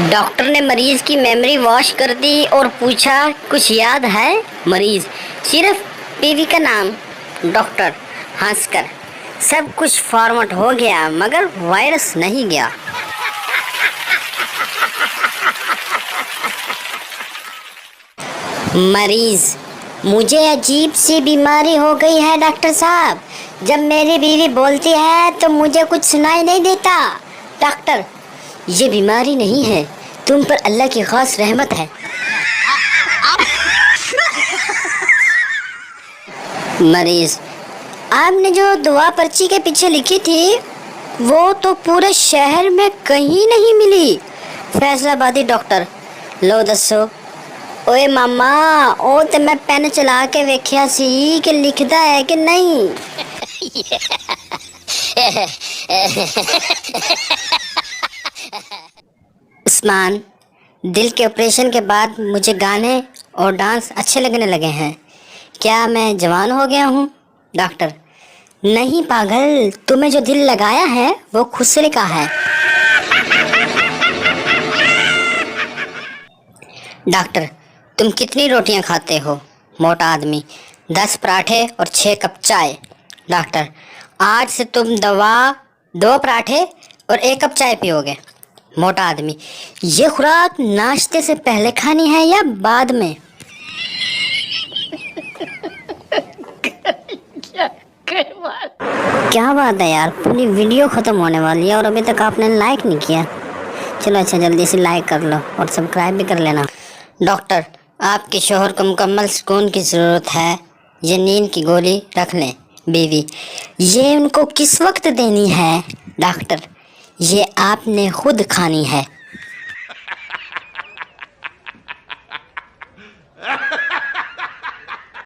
Doctor ने मरीज की मेमोरी वॉश कर दी और पूछा कुछ याद है? मरीज सिर्फ बीवी का नाम। डॉक्टर हंसकर सब कुछ फॉर्मेट हो गया मगर वायरस नहीं गया। मरीज मुझे अजीब सी बीमारी हो गई है डॉक्टर साहब, जब मेरी बीवी बोलती है तो मुझे कुछ सुनाई नहीं देता। डॉक्टर ये बीमारी नहीं है, तुम पर अल्लाह की खास रहमत है। मरीज आपने जो दुआ पर्ची के पीछे लिखी थी वो तो पूरे शहर में कहीं नहीं मिली। फैसलाबादी डॉक्टर लो दसो। ओए मामा ओ ते मैं पेन चला के वेख्या सी कि लिखदा है कि नहीं। उस्मान दिल के ऑपरेशन के बाद मुझे गाने और डांस अच्छे लगने लगे हैं। क्या मैं जवान हो गया हूँ? डॉक्टर नहीं पागल, तुम्हें जो दिल लगाया है वो खुसरे का है। डॉक्टर तुम कितनी रोटियां खाते हो? मोटा आदमी 10 पराठे और 6 कप चाय। डॉक्टर आज से तुम 2 पराठे और 1 कप चाय पियोगे। मोटा आदमी ये खुराक नाश्ते से पहले खानी है या बाद में? क्या बात है यार, पूरी वीडियो ख़त्म होने वाली है और अभी तक आपने लाइक नहीं किया। चलो अच्छा जल्दी से लाइक कर लो और सब्सक्राइब भी कर लेना। डॉक्टर आपके शोहर को मुकम्मल सुकून की ज़रूरत है, ये नींद की गोली रख लें। बीवी ये उनको किस वक्त देनी है? डॉक्टर ये आपने खुद खानी है।